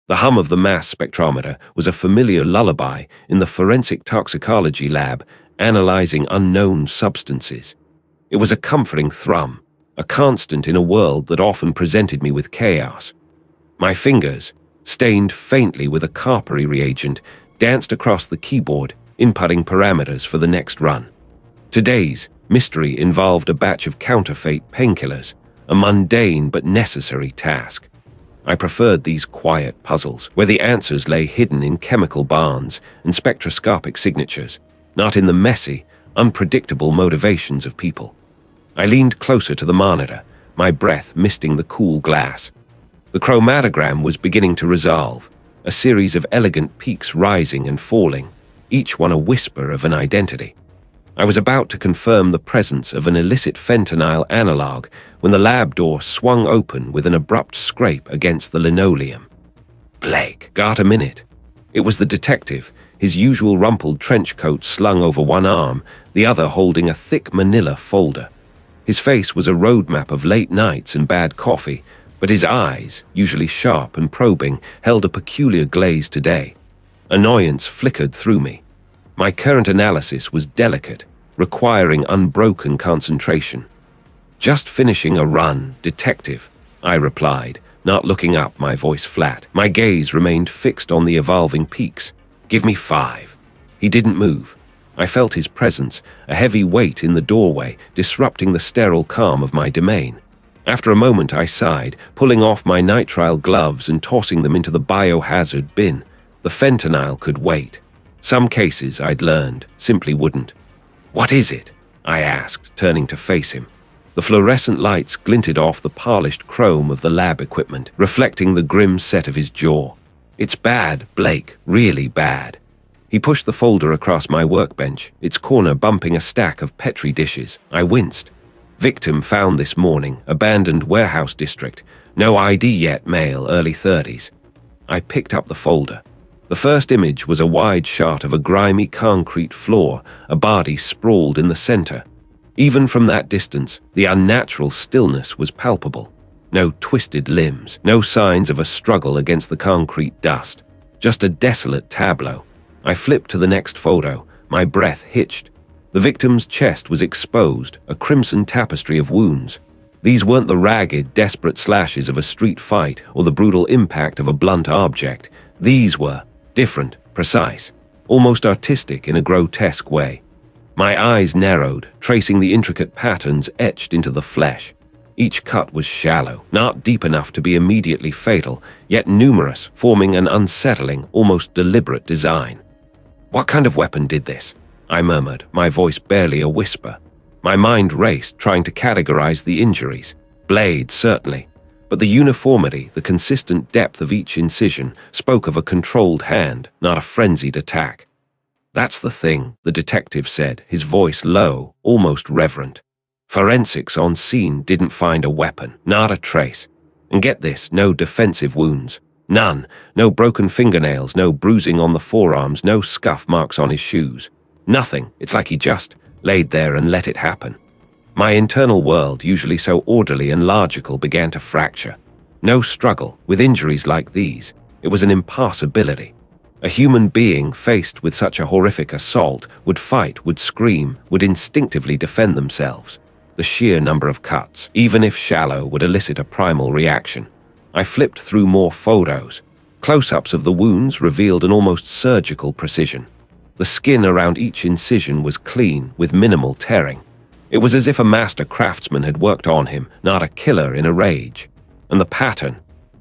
The hum of the mass spectrometer was a familiar lullaby in the forensic toxicology lab analyzing unknown substances. It was a comforting thrum, a constant in a world that often presented me with chaos. My fingers, stained faintly with a coppery reagent, danced across the keyboard, inputting parameters for the next run. Today's mystery involved a batch of counterfeit painkillers, a mundane but necessary task. I preferred these quiet puzzles, where the answers lay hidden in chemical barns and spectroscopic signatures, not in the messy, unpredictable motivations of people. I leaned closer to the monitor, my breath misting the cool glass. The chromatogram was beginning to resolve, a series of elegant peaks rising and falling, each one a whisper of an identity. I was about to confirm the presence of an illicit fentanyl analog when the lab door swung open with an abrupt scrape against the linoleum. Blake, got a minute. It was the detective, his usual rumpled trench coat slung over one arm, the other holding a thick manila folder. His face was a roadmap of late nights and bad coffee, but his eyes, usually sharp and probing, held a peculiar glaze today. Annoyance flickered through me. My current analysis was delicate, requiring unbroken concentration. "Just finishing a run, detective," I replied, not looking up, my voice flat. My gaze remained fixed on the evolving peaks. "Give me 5. He didn't move. I felt his presence, a heavy weight in the doorway, disrupting the sterile calm of my domain. After a moment I sighed, pulling off my nitrile gloves and tossing them into the biohazard bin. The fentanyl could wait. Some cases, I'd learned, simply wouldn't. "What is it?" I asked, turning to face him. The fluorescent lights glinted off the polished chrome of the lab equipment, reflecting the grim set of his jaw. "It's bad, Blake, really bad." He pushed the folder across my workbench, its corner bumping a stack of Petri dishes. I winced. "Victim found this morning, abandoned warehouse district. No ID yet, male, early 30s. I picked up the folder. The first image was a wide shot of a grimy concrete floor, a body sprawled in the center. Even from that distance, the unnatural stillness was palpable. No twisted limbs, no signs of a struggle against the concrete dust. Just a desolate tableau. I flipped to the next photo, my breath hitched. The victim's chest was exposed, a crimson tapestry of wounds. These weren't the ragged, desperate slashes of a street fight or the brutal impact of a blunt object. These were different, precise, almost artistic in a grotesque way. My eyes narrowed, tracing the intricate patterns etched into the flesh. Each cut was shallow, not deep enough to be immediately fatal, yet numerous, forming an unsettling, almost deliberate design. "What kind of weapon did this?" I murmured, my voice barely a whisper. My mind raced, trying to categorize the injuries. Blade, certainly. But the uniformity, the consistent depth of each incision, spoke of a controlled hand, not a frenzied attack. "That's the thing," the detective said, his voice low, almost reverent. "Forensics on scene didn't find a weapon, not a trace. And get this, no defensive wounds. None. No broken fingernails, no bruising on the forearms, no scuff marks on his shoes. Nothing. It's like he just laid there and let it happen." My internal world, usually so orderly and logical, began to fracture. No struggle, with injuries like these. It was an impossibility. A human being faced with such a horrific assault would fight, would scream, would instinctively defend themselves. The sheer number of cuts, even if shallow, would elicit a primal reaction. I flipped through more photos. Close-ups of the wounds revealed an almost surgical precision. The skin around each incision was clean, with minimal tearing. It was as if a master craftsman had worked on him, not a killer in a rage. And the pattern.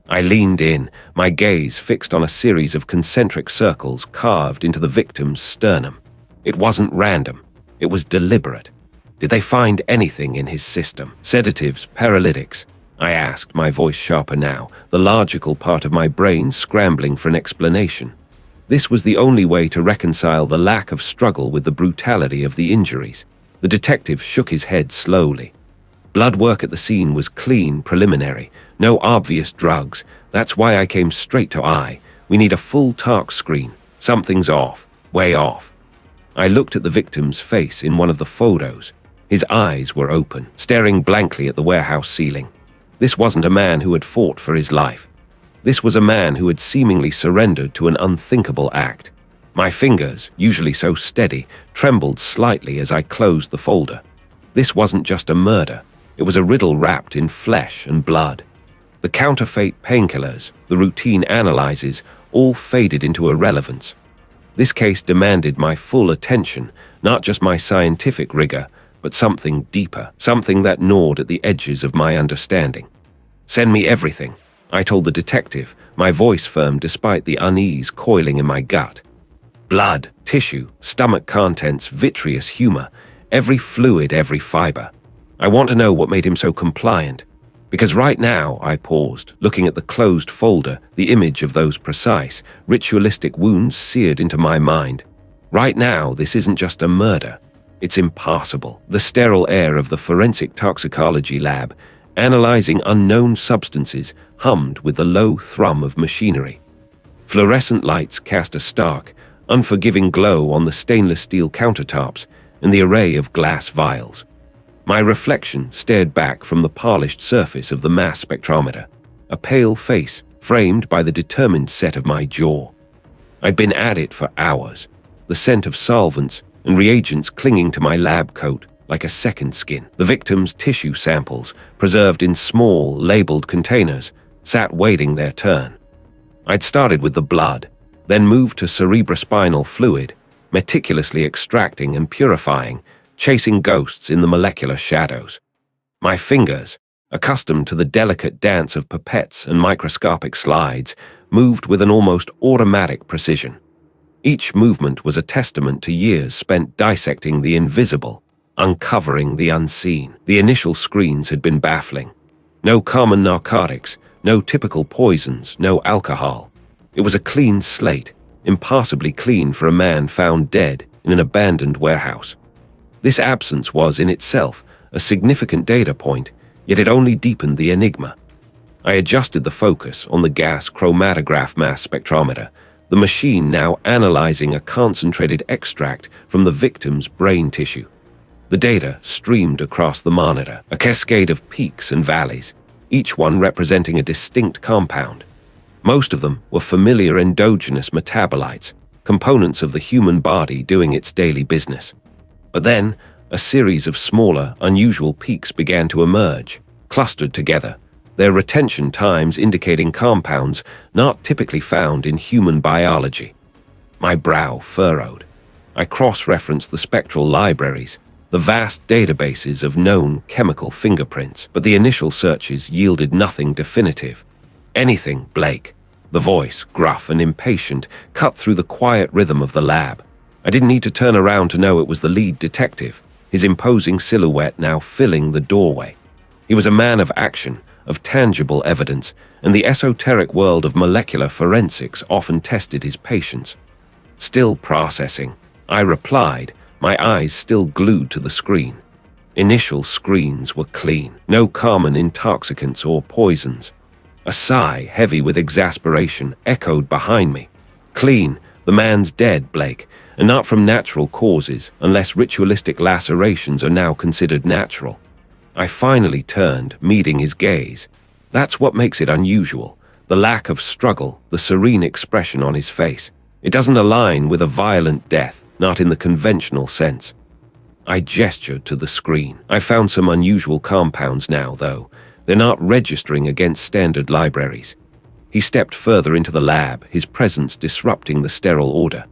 I leaned in, my gaze fixed on a series of concentric circles carved into the victim's sternum. It wasn't random. It was deliberate. Did they find anything in his system? Sedatives, paralytics? I asked, my voice sharper now, the logical part of my brain scrambling for an explanation. This was the only way to reconcile the lack of struggle with the brutality of the injuries. The detective shook his head slowly. Blood work at the scene was clean, preliminary. No obvious drugs. That's why I came straight to I. We need a full tox screen. Something's off. Way off. I looked at the victim's face in one of the photos. His eyes were open, staring blankly at the warehouse ceiling. This wasn't a man who had fought for his life. This was a man who had seemingly surrendered to an unthinkable act. My fingers, usually so steady, trembled slightly as I closed the folder. This wasn't just a murder. It was a riddle wrapped in flesh and blood. The counterfeit painkillers, the routine analyses, all faded into irrelevance. This case demanded my full attention, not just my scientific rigor, but something deeper, something that gnawed at the edges of my understanding. "Send me everything," I told the detective, my voice firm despite the unease coiling in my gut. Blood, tissue, stomach contents, vitreous humor, every fluid, every fiber. I want to know what made him so compliant. Because right now, I paused, looking at the closed folder, the image of those precise, ritualistic wounds seared into my mind. Right now, this isn't just a murder. It's impossible. The sterile air of the forensic toxicology lab, analyzing unknown substances, hummed with the low thrum of machinery. Fluorescent lights cast a stark, unforgiving glow on the stainless steel countertops and the array of glass vials. My reflection stared back from the polished surface of the mass spectrometer, a pale face framed by the determined set of my jaw. I'd been at it for hours, the scent of solvents and reagents clinging to my lab coat like a second skin. The victim's tissue samples, preserved in small, labeled containers, sat waiting their turn. I'd started with the blood, then moved to cerebrospinal fluid, meticulously extracting and purifying, chasing ghosts in the molecular shadows. My fingers, accustomed to the delicate dance of pipettes and microscopic slides, moved with an almost automatic precision. Each movement was a testament to years spent dissecting the invisible, uncovering the unseen. The initial screens had been baffling. No common narcotics, no typical poisons, no alcohol. It was a clean slate, impossibly clean for a man found dead in an abandoned warehouse. This absence was, in itself, a significant data point, yet it only deepened the enigma. I adjusted the focus on the gas chromatograph mass spectrometer, the machine now analyzing a concentrated extract from the victim's brain tissue. The data streamed across the monitor, a cascade of peaks and valleys, each one representing a distinct compound. Most of them were familiar endogenous metabolites, components of the human body doing its daily business. But then, a series of smaller, unusual peaks began to emerge, clustered together, their retention times indicating compounds not typically found in human biology. My brow furrowed. I cross-referenced the spectral libraries, the vast databases of known chemical fingerprints, but the initial searches yielded nothing definitive. "Anything, Blake." The voice, gruff and impatient, cut through the quiet rhythm of the lab. I didn't need to turn around to know it was the lead detective, his imposing silhouette now filling the doorway. He was a man of action, of tangible evidence, and the esoteric world of molecular forensics often tested his patience. "Still processing," I replied, my eyes still glued to the screen. Initial screens were clean, no common intoxicants or poisons. A sigh, heavy with exasperation, echoed behind me. "Clean, the man's dead, Blake, and not from natural causes, unless ritualistic lacerations are now considered natural." I finally turned, meeting his gaze. That's what makes it unusual, the lack of struggle, the serene expression on his face. It doesn't align with a violent death, not in the conventional sense. I gestured to the screen. I found some unusual compounds now, though. They're not registering against standard libraries. He stepped further into the lab, his presence disrupting the sterile order.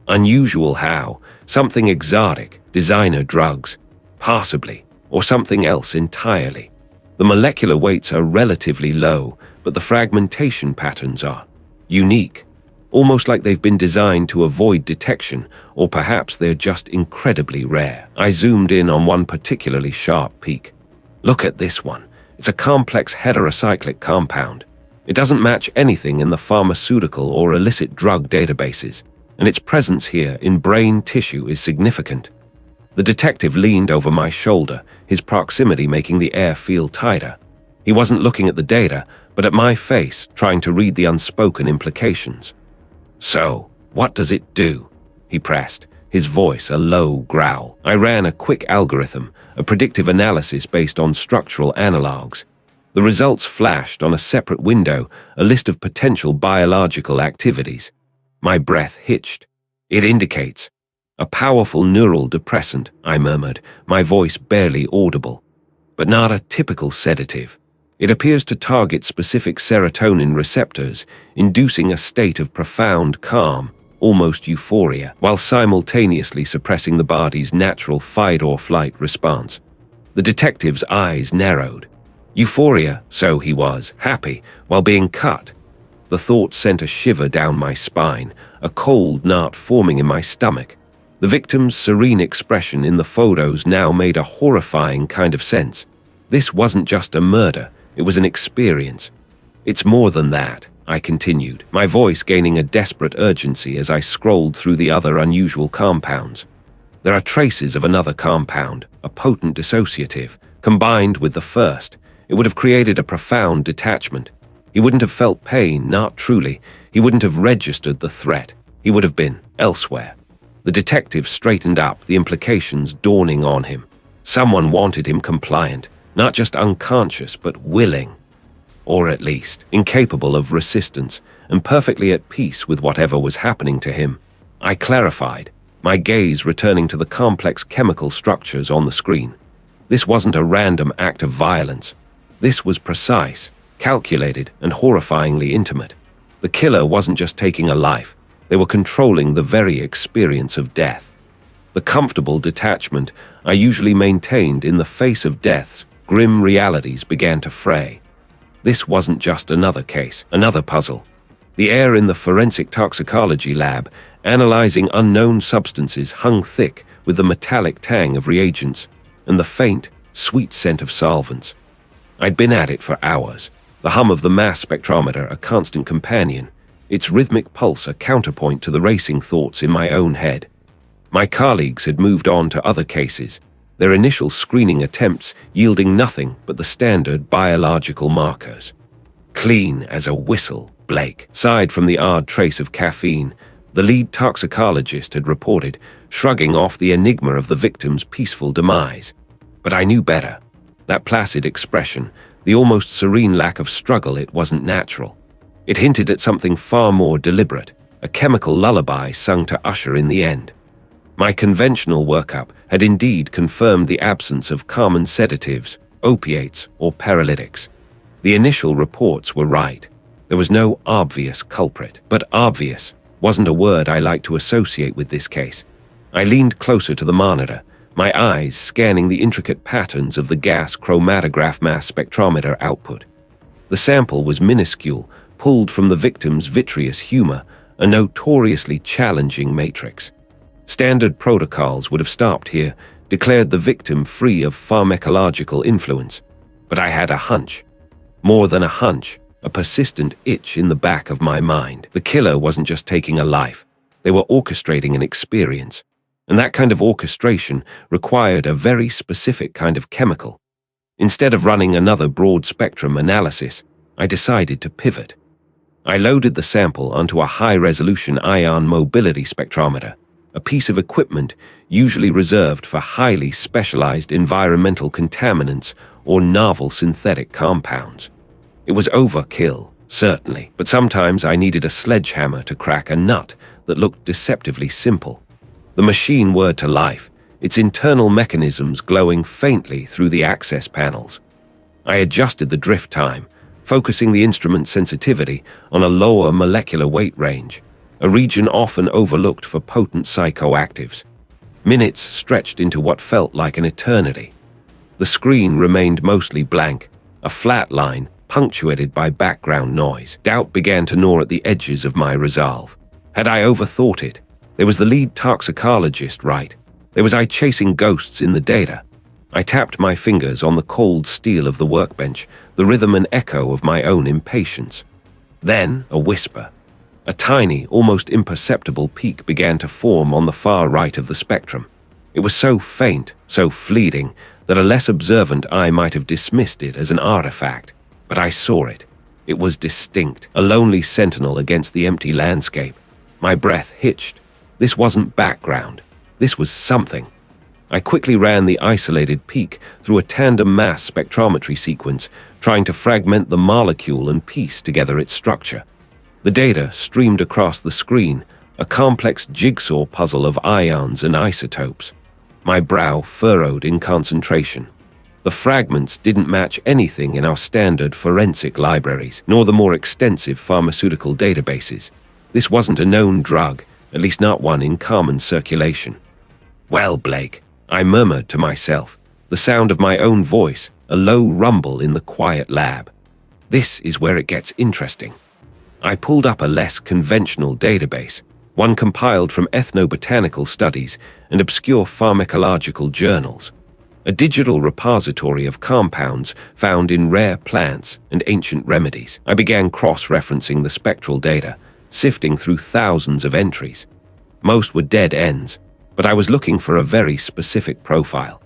Unusual how? Something exotic, designer drugs, possibly, or something else entirely. The molecular weights are relatively low, but the fragmentation patterns are unique, almost like they've been designed to avoid detection, or perhaps they're just incredibly rare. I zoomed in on one particularly sharp peak. "Look at this one. It's a complex heterocyclic compound. It doesn't match anything in the pharmaceutical or illicit drug databases, and its presence here in brain tissue is significant." The detective leaned over my shoulder, his proximity making the air feel tighter. He wasn't looking at the data, but at my face, trying to read the unspoken implications. "So, what does it do?" he pressed, his voice a low growl. I ran a quick algorithm, a predictive analysis based on structural analogs. The results flashed on a separate window, a list of potential biological activities. My breath hitched. It indicates. A powerful neural depressant, I murmured, my voice barely audible. But not a typical sedative. It appears to target specific serotonin receptors, inducing a state of profound calm, almost euphoria, while simultaneously suppressing the body's natural fight-or-flight response. The detective's eyes narrowed. Euphoria, so he was, happy, while being cut. The thought sent a shiver down my spine, a cold knot forming in my stomach. The victim's serene expression in the photos now made a horrifying kind of sense. This wasn't just a murder, it was an experience. It's more than that, I continued, my voice gaining a desperate urgency as I scrolled through the other unusual compounds. There are traces of another compound, a potent dissociative. Combined with the first, it would have created a profound detachment. He wouldn't have felt pain, not truly. He wouldn't have registered the threat. He would have been elsewhere. The detective straightened up, the implications dawning on him. Someone wanted him compliant, not just unconscious, but willing. Or at least, incapable of resistance, and perfectly at peace with whatever was happening to him. I clarified, my gaze returning to the complex chemical structures on the screen. This wasn't a random act of violence. This was precise, calculated, and horrifyingly intimate. The killer wasn't just taking a life. They were controlling the very experience of death. The comfortable detachment I usually maintained in the face of death's grim realities began to fray. This wasn't just another case, another puzzle. The air in the forensic toxicology lab, analyzing unknown substances, hung thick with the metallic tang of reagents and the faint, sweet scent of solvents. I'd been at it for hours, the hum of the mass spectrometer a constant companion, its rhythmic pulse a counterpoint to the racing thoughts in my own head. My colleagues had moved on to other cases, their initial screening attempts yielding nothing but the standard biological markers. Clean as a whistle, Blake sighed from the odd trace of caffeine, the lead toxicologist had reported, shrugging off the enigma of the victim's peaceful demise. But I knew better. That placid expression, the almost serene lack of struggle, it wasn't natural. It hinted at something far more deliberate, a chemical lullaby sung to usher in the end. My conventional workup had indeed confirmed the absence of common sedatives, opiates, or paralytics. The initial reports were right. There was no obvious culprit, but obvious wasn't a word I liked to associate with this case. I leaned closer to the monitor, my eyes scanning the intricate patterns of the gas chromatograph mass spectrometer output. The sample was minuscule, pulled from the victim's vitreous humor, a notoriously challenging matrix. Standard protocols would have stopped here, declared the victim free of pharmacological influence. But I had a hunch. More than a hunch, a persistent itch in the back of my mind. The killer wasn't just taking a life. They were orchestrating an experience. And that kind of orchestration required a very specific kind of chemical. Instead of running another broad-spectrum analysis, I decided to pivot. I loaded the sample onto a high-resolution ion mobility spectrometer, a piece of equipment usually reserved for highly specialized environmental contaminants or novel synthetic compounds. It was overkill, certainly, but sometimes I needed a sledgehammer to crack a nut that looked deceptively simple. The machine whirred to life, its internal mechanisms glowing faintly through the access panels. I adjusted the drift time, focusing the instrument's sensitivity on a lower molecular weight range, a region often overlooked for potent psychoactives. Minutes stretched into what felt like an eternity. The screen remained mostly blank, a flat line punctuated by background noise. Doubt began to gnaw at the edges of my resolve. Had I overthought it? There was the lead toxicologist right. There was I chasing ghosts in the data. I tapped my fingers on the cold steel of the workbench, the rhythm and echo of my own impatience. Then a whisper. A tiny, almost imperceptible peak began to form on the far right of the spectrum. It was so faint, so fleeting, that a less observant eye might have dismissed it as an artifact. But I saw it. It was distinct, a lonely sentinel against the empty landscape. My breath hitched. This wasn't background. This was something. I quickly ran the isolated peak through a tandem mass spectrometry sequence, trying to fragment the molecule and piece together its structure. The data streamed across the screen, a complex jigsaw puzzle of ions and isotopes. My brow furrowed in concentration. The fragments didn't match anything in our standard forensic libraries, nor the more extensive pharmaceutical databases. This wasn't a known drug, at least not one in common circulation. "Well, Blake," I murmured to myself, the sound of my own voice, a low rumble in the quiet lab. "This is where it gets interesting." I pulled up a less conventional database, one compiled from ethnobotanical studies and obscure pharmacological journals, a digital repository of compounds found in rare plants and ancient remedies. I began cross-referencing the spectral data, sifting through thousands of entries. Most were dead ends, but I was looking for a very specific profile.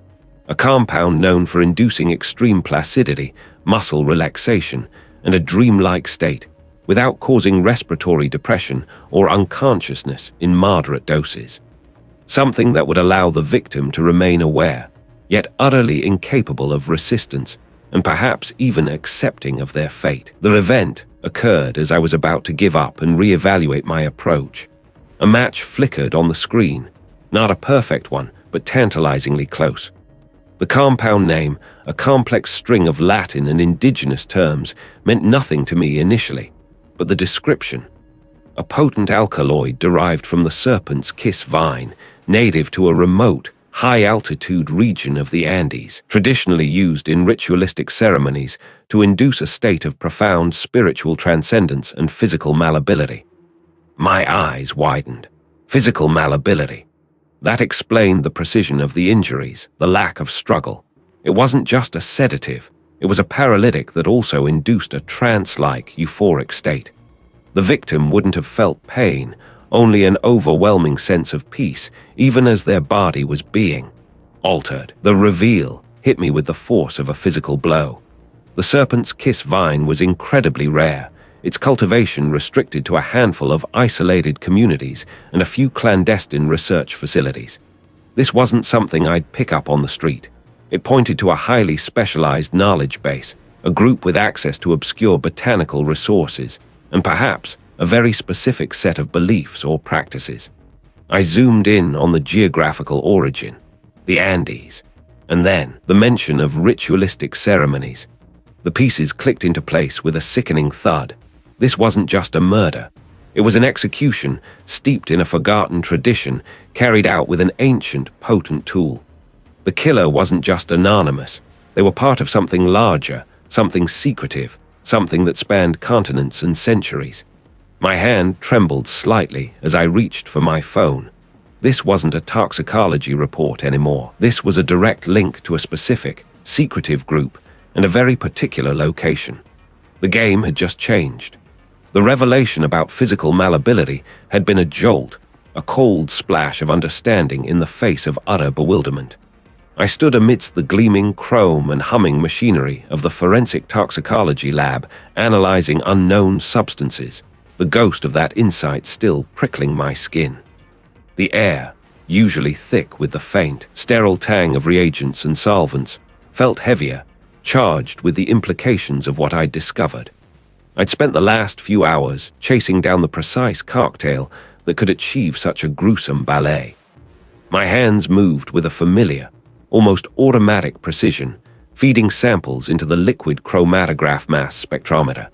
A compound known for inducing extreme placidity, muscle relaxation, and a dreamlike state, without causing respiratory depression or unconsciousness in moderate doses. Something that would allow the victim to remain aware, yet utterly incapable of resistance, and perhaps even accepting of their fate. The event occurred as I was about to give up and reevaluate my approach. A match flickered on the screen, not a perfect one, but tantalizingly close. The compound name, a complex string of Latin and indigenous terms, meant nothing to me initially, but the description. A potent alkaloid derived from the serpent's kiss vine, native to a remote, high-altitude region of the Andes, traditionally used in ritualistic ceremonies to induce a state of profound spiritual transcendence and physical malleability. My eyes widened. Physical malleability. That explained the precision of the injuries, the lack of struggle. It wasn't just a sedative, it was a paralytic that also induced a trance-like euphoric state. The victim wouldn't have felt pain, only an overwhelming sense of peace, even as their body was being altered. The reveal hit me with the force of a physical blow. The serpent's kiss vine was incredibly rare, its cultivation restricted to a handful of isolated communities and a few clandestine research facilities. This wasn't something I'd pick up on the street. It pointed to a highly specialized knowledge base, a group with access to obscure botanical resources, and perhaps a very specific set of beliefs or practices. I zoomed in on the geographical origin, the Andes, and then the mention of ritualistic ceremonies. The pieces clicked into place with a sickening thud. This wasn't just a murder. It was an execution steeped in a forgotten tradition, carried out with an ancient, potent tool. The killer wasn't just anonymous. They were part of something larger, something secretive, something that spanned continents and centuries. My hand trembled slightly as I reached for my phone. This wasn't a toxicology report anymore. This was a direct link to a specific, secretive group and a very particular location. The game had just changed. The revelation about physical malleability had been a jolt, a cold splash of understanding in the face of utter bewilderment. I stood amidst the gleaming chrome and humming machinery of the forensic toxicology lab, analyzing unknown substances, the ghost of that insight still prickling my skin. The air, usually thick with the faint, sterile tang of reagents and solvents, felt heavier, charged with the implications of what I'd discovered. I'd spent the last few hours chasing down the precise cocktail that could achieve such a gruesome ballet. My hands moved with a familiar, almost automatic precision, feeding samples into the liquid chromatograph mass spectrometer.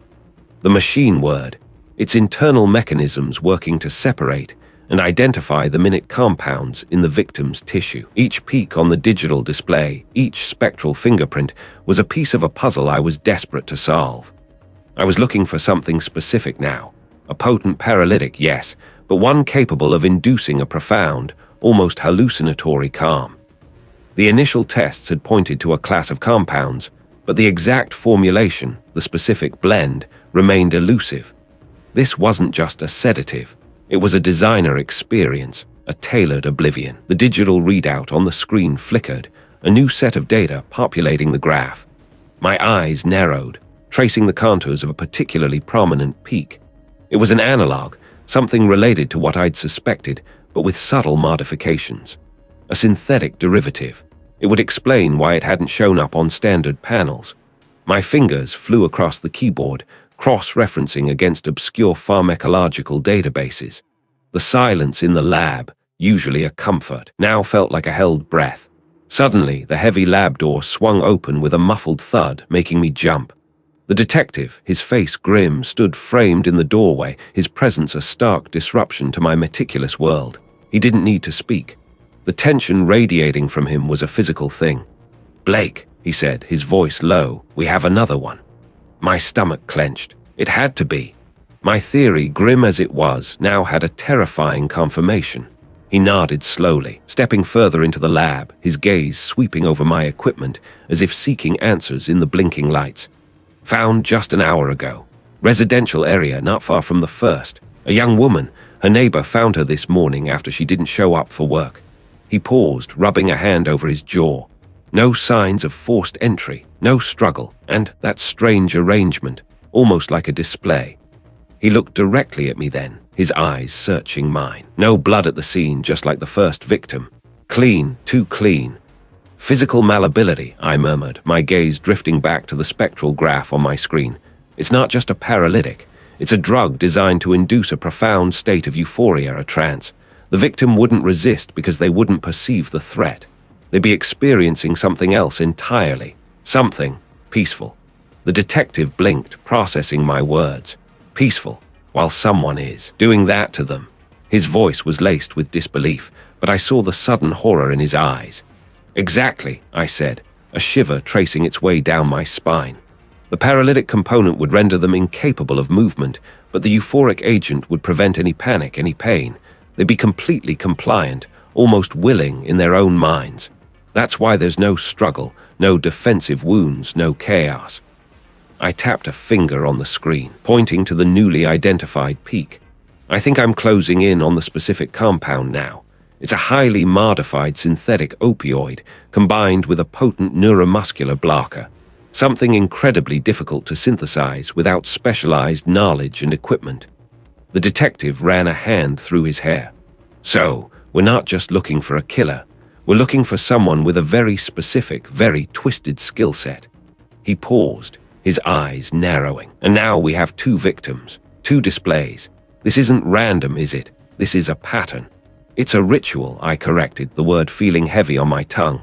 The machine whirred, its internal mechanisms working to separate and identify the minute compounds in the victim's tissue. Each peak on the digital display, each spectral fingerprint, was a piece of a puzzle I was desperate to solve. I was looking for something specific now. A potent paralytic, yes, but one capable of inducing a profound, almost hallucinatory calm. The initial tests had pointed to a class of compounds, but the exact formulation, the specific blend, remained elusive. This wasn't just a sedative. It was a designer experience, a tailored oblivion. The digital readout on the screen flickered, a new set of data populating the graph. My eyes narrowed, tracing the contours of a particularly prominent peak. It was an analog, something related to what I'd suspected, but with subtle modifications. A synthetic derivative. It would explain why it hadn't shown up on standard panels. My fingers flew across the keyboard, cross-referencing against obscure pharmacological databases. The silence in the lab, usually a comfort, now felt like a held breath. Suddenly, the heavy lab door swung open with a muffled thud, making me jump. The detective, his face grim, stood framed in the doorway, his presence a stark disruption to my meticulous world. He didn't need to speak. The tension radiating from him was a physical thing. "Blake," he said, his voice low, "we have another one." My stomach clenched. It had to be. My theory, grim as it was, now had a terrifying confirmation. He nodded slowly, stepping further into the lab, his gaze sweeping over my equipment as if seeking answers in the blinking lights. "Found just an hour ago. Residential area not far from the first. A young woman. Her neighbor found her this morning after she didn't show up for work." He paused, rubbing a hand over his jaw. No signs of forced entry, no struggle, and that strange arrangement, almost like a display. He looked directly at me then, his eyes searching mine. No blood at the scene, just like the first victim. Clean, too clean. "Physical malleability," I murmured, my gaze drifting back to the spectral graph on my screen. "It's not just a paralytic. It's a drug designed to induce a profound state of euphoria, a trance. The victim wouldn't resist because they wouldn't perceive the threat. They'd be experiencing something else entirely. Something peaceful." The detective blinked, processing my words. Peaceful, while someone is doing that to them. His voice was laced with disbelief, but I saw the sudden horror in his eyes. "Exactly," I said, a shiver tracing its way down my spine. "The paralytic component would render them incapable of movement, but the euphoric agent would prevent any panic, any pain. They'd be completely compliant, almost willing in their own minds. That's why there's no struggle, no defensive wounds, no chaos." I tapped a finger on the screen, pointing to the newly identified peak. "I think I'm closing in on the specific compound now. It's a highly modified synthetic opioid combined with a potent neuromuscular blocker, something incredibly difficult to synthesize without specialized knowledge and equipment." The detective ran a hand through his hair. "So, we're not just looking for a killer. We're looking for someone with a very specific, very twisted skill set." He paused, his eyes narrowing. "And now we have two victims, two displays. This isn't random, is it? This is a pattern." "It's a ritual," I corrected, the word feeling heavy on my tongue.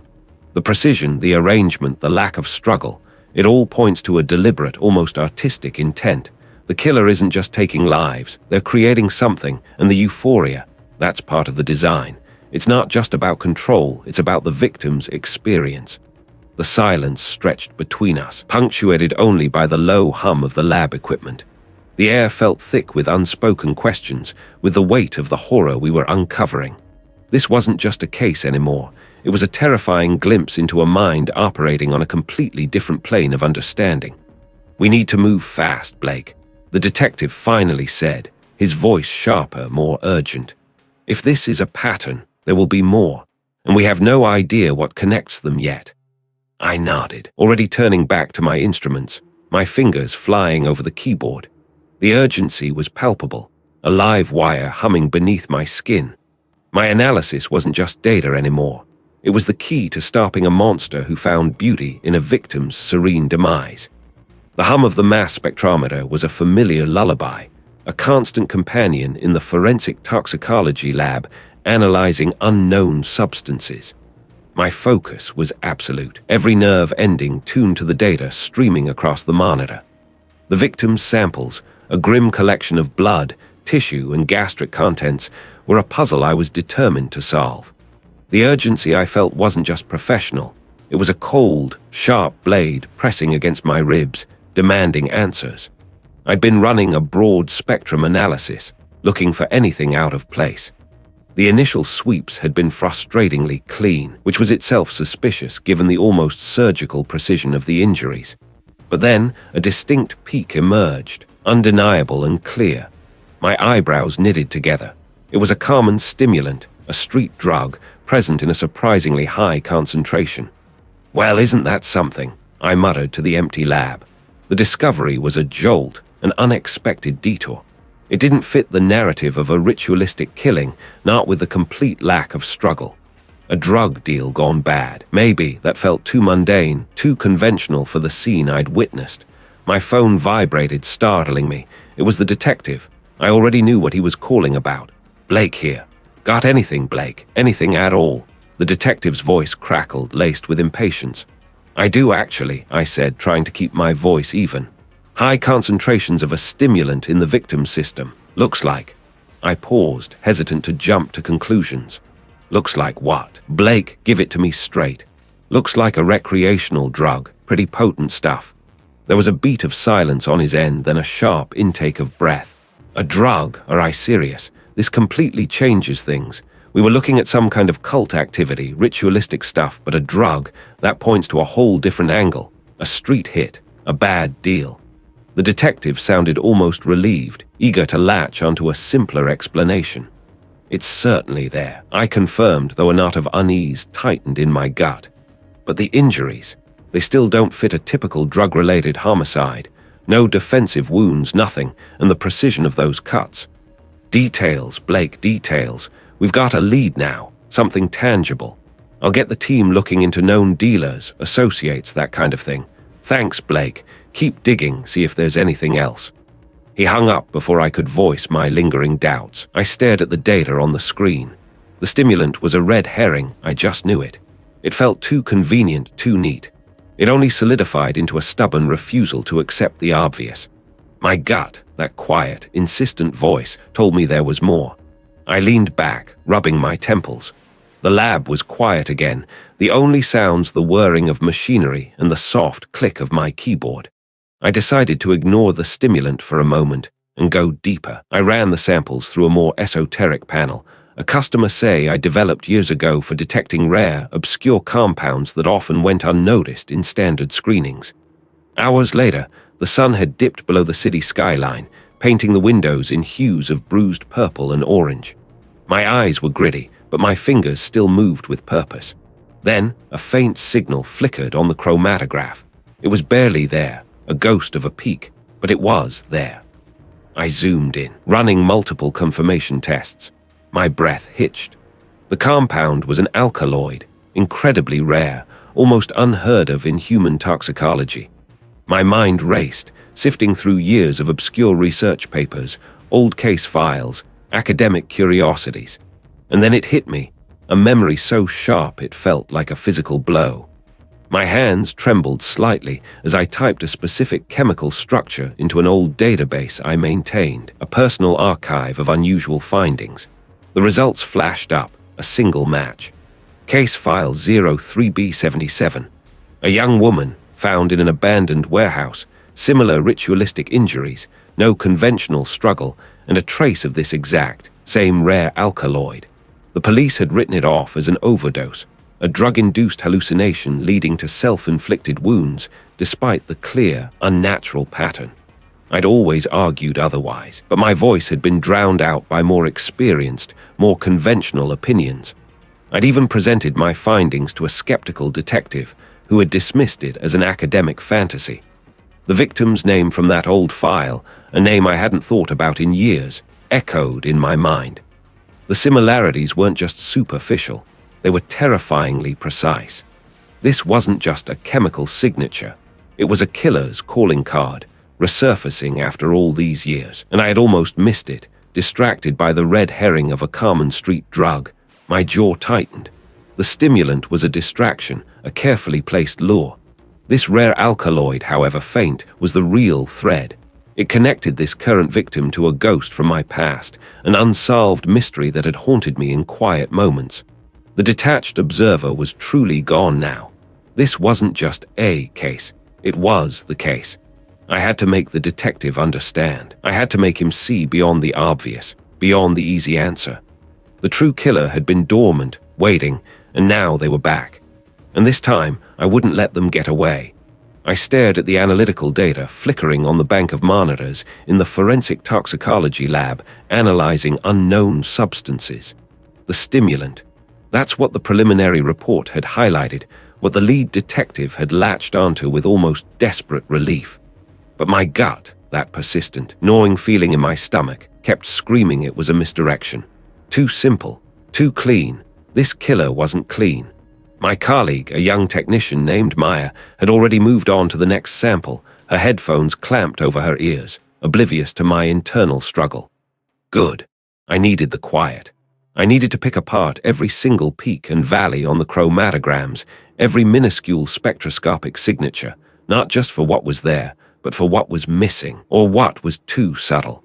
The precision, the arrangement, the lack of struggle, it all points to a deliberate, almost artistic intent. The killer isn't just taking lives, they're creating something, and the euphoria, that's part of the design. It's not just about control, it's about the victim's experience. The silence stretched between us, punctuated only by the low hum of the lab equipment. The air felt thick with unspoken questions, with the weight of the horror we were uncovering. This wasn't just a case anymore. It was a terrifying glimpse into a mind operating on a completely different plane of understanding. "We need to move fast, Blake," the detective finally said, his voice sharper, more urgent. "If this is a pattern, there will be more, and we have no idea what connects them yet." I nodded, already turning back to my instruments, my fingers flying over the keyboard. The urgency was palpable, a live wire humming beneath my skin. My analysis wasn't just data anymore. It was the key to stopping a monster who found beauty in a victim's serene demise. The hum of the mass spectrometer was a familiar lullaby, a constant companion in the forensic toxicology lab analyzing unknown substances. My focus was absolute, every nerve ending tuned to the data streaming across the monitor. The victim's samples, a grim collection of blood, tissue, and gastric contents, were a puzzle I was determined to solve. The urgency I felt wasn't just professional. It was a cold, sharp blade pressing against my ribs, demanding answers. I'd been running a broad spectrum analysis, looking for anything out of place. The initial sweeps had been frustratingly clean, which was itself suspicious given the almost surgical precision of the injuries. But then a distinct peak emerged, undeniable and clear. My eyebrows knitted together. It was a common stimulant, a street drug, present in a surprisingly high concentration. "Well, isn't that something?" I muttered to the empty lab. The discovery was a jolt, an unexpected detour. It didn't fit the narrative of a ritualistic killing, not with the complete lack of struggle. A drug deal gone bad. Maybe that felt too mundane, too conventional for the scene I'd witnessed. My phone vibrated, startling me. It was the detective. I already knew what he was calling about. Blake here. Got anything, Blake? Anything at all? The detective's voice crackled, laced with impatience. I do actually, I said, trying to keep my voice even. High concentrations of a stimulant in the victim's system. Looks like. I paused, hesitant to jump to conclusions. Looks like what? Blake, give it to me straight. Looks like a recreational drug, pretty potent stuff. There was a beat of silence on his end, then a sharp intake of breath. A drug? Are I serious? This completely changes things. We were looking at some kind of cult activity, ritualistic stuff, but a drug, that points to a whole different angle. A street hit. A bad deal. The detective sounded almost relieved, eager to latch onto a simpler explanation. It's certainly there, I confirmed, though a knot of unease tightened in my gut. But the injuries, they still don't fit a typical drug-related homicide. No defensive wounds, nothing, and the precision of those cuts. Details, Blake, details. We've got a lead now, something tangible. I'll get the team looking into known dealers, associates, that kind of thing. Thanks, Blake. Keep digging, see if there's anything else. He hung up before I could voice my lingering doubts. I stared at the data on the screen. The stimulant was a red herring, I just knew it. It felt too convenient, too neat. It only solidified into a stubborn refusal to accept the obvious. My gut, that quiet, insistent voice, told me there was more. I leaned back, rubbing my temples. The lab was quiet again, the only sounds the whirring of machinery and the soft click of my keyboard. I decided to ignore the stimulant for a moment and go deeper. I ran the samples through a more esoteric panel, a custom assay I developed years ago for detecting rare, obscure compounds that often went unnoticed in standard screenings. Hours later, the sun had dipped below the city skyline, painting the windows in hues of bruised purple and orange. My eyes were gritty, but my fingers still moved with purpose. Then, a faint signal flickered on the chromatograph. It was barely there, a ghost of a peak, but it was there. I zoomed in, running multiple confirmation tests. My breath hitched. The compound was an alkaloid, incredibly rare, almost unheard of in human toxicology. My mind raced, sifting through years of obscure research papers, old case files, academic curiosities. And then it hit me, a memory so sharp it felt like a physical blow. My hands trembled slightly as I typed a specific chemical structure into an old database I maintained, a personal archive of unusual findings. The results flashed up, a single match. Case file 03B77. A young woman, found in an abandoned warehouse, similar ritualistic injuries, no conventional struggle, and a trace of this exact, same rare alkaloid. The police had written it off as an overdose, a drug-induced hallucination leading to self-inflicted wounds, despite the clear, unnatural pattern. I'd always argued otherwise, but my voice had been drowned out by more experienced, more conventional opinions. I'd even presented my findings to a skeptical detective who had dismissed it as an academic fantasy. The victim's name from that old file, a name I hadn't thought about in years, echoed in my mind. The similarities weren't just superficial, they were terrifyingly precise. This wasn't just a chemical signature, it was a killer's calling card, resurfacing after all these years, and I had almost missed it, distracted by the red herring of a common street drug. My jaw tightened. The stimulant was a distraction, a carefully placed lure. This rare alkaloid, however faint, was the real thread. It connected this current victim to a ghost from my past, an unsolved mystery that had haunted me in quiet moments. The detached observer was truly gone now. This wasn't just a case, it was the case. I had to make the detective understand. I had to make him see beyond the obvious, beyond the easy answer. The true killer had been dormant, waiting, and now they were back. And this time, I wouldn't let them get away. I stared at the analytical data flickering on the bank of monitors in the forensic toxicology lab, analyzing unknown substances. The stimulant. That's what the preliminary report had highlighted, what the lead detective had latched onto with almost desperate relief. But my gut, that persistent, gnawing feeling in my stomach, kept screaming it was a misdirection. Too simple, too clean, This killer wasn't clean. My colleague, a young technician named Maya, had already moved on to the next sample, her headphones clamped over her ears, oblivious to my internal struggle. Good. I needed the quiet. I needed to pick apart every single peak and valley on the chromatograms, every minuscule spectroscopic signature, not just for what was there, but for what was missing, or what was too subtle.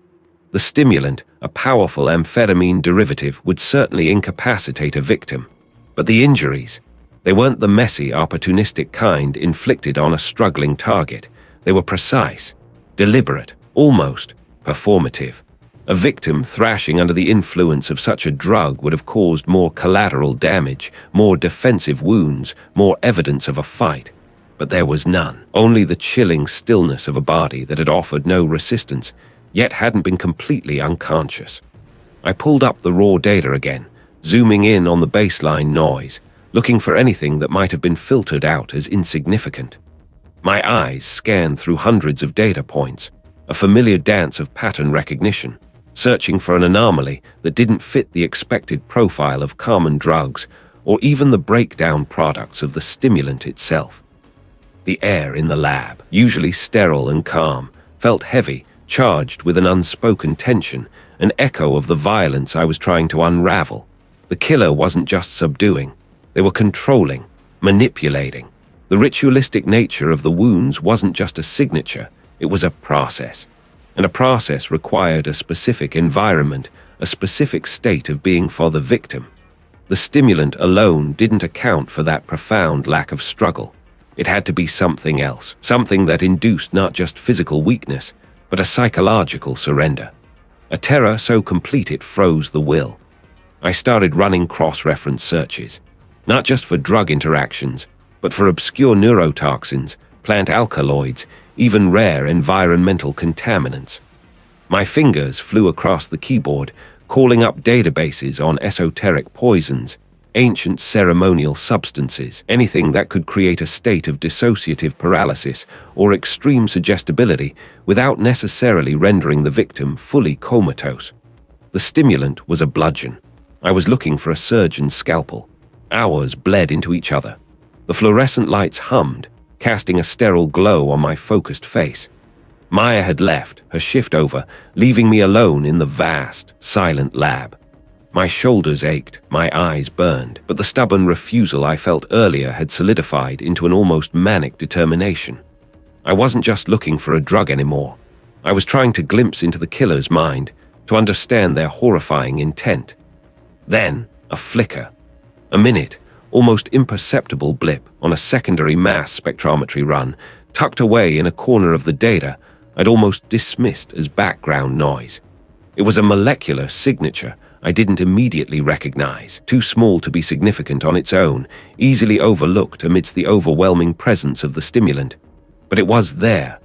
The stimulant, a powerful amphetamine derivative, would certainly incapacitate a victim. But the injuries, they weren't the messy, opportunistic kind inflicted on a struggling target. They were precise, deliberate, almost performative. A victim thrashing under the influence of such a drug would have caused more collateral damage, more defensive wounds, more evidence of a fight. But there was none, only the chilling stillness of a body that had offered no resistance, yet hadn't been completely unconscious. I pulled up the raw data again, zooming in on the baseline noise, looking for anything that might have been filtered out as insignificant. My eyes scanned through hundreds of data points, a familiar dance of pattern recognition, searching for an anomaly that didn't fit the expected profile of common drugs or even the breakdown products of the stimulant itself. The air in the lab, usually sterile and calm, felt heavy, charged with an unspoken tension, an echo of the violence I was trying to unravel. The killer wasn't just subduing, they were controlling, manipulating. The ritualistic nature of the wounds wasn't just a signature, it was a process. And a process required a specific environment, a specific state of being for the victim. The stimulant alone didn't account for that profound lack of struggle. It had to be something else, something that induced not just physical weakness, but a psychological surrender. A terror so complete it froze the will. I started running cross-reference searches, not just for drug interactions, but for obscure neurotoxins, plant alkaloids, even rare environmental contaminants. My fingers flew across the keyboard, calling up databases on esoteric poisons, ancient ceremonial substances, anything that could create a state of dissociative paralysis or extreme suggestibility without necessarily rendering the victim fully comatose. The stimulant was a bludgeon. I was looking for a surgeon's scalpel. Hours bled into each other. The fluorescent lights hummed, casting a sterile glow on my focused face. Maya had left, her shift over, leaving me alone in the vast, silent lab. My shoulders ached, my eyes burned, but the stubborn refusal I felt earlier had solidified into an almost manic determination. I wasn't just looking for a drug anymore. I was trying to glimpse into the killer's mind, to understand their horrifying intent. Then, a flicker. A minute, almost imperceptible blip on a secondary mass spectrometry run, tucked away in a corner of the data I'd almost dismissed as background noise. It was a molecular signature I didn't immediately recognize, too small to be significant on its own, easily overlooked amidst the overwhelming presence of the stimulant. But it was there,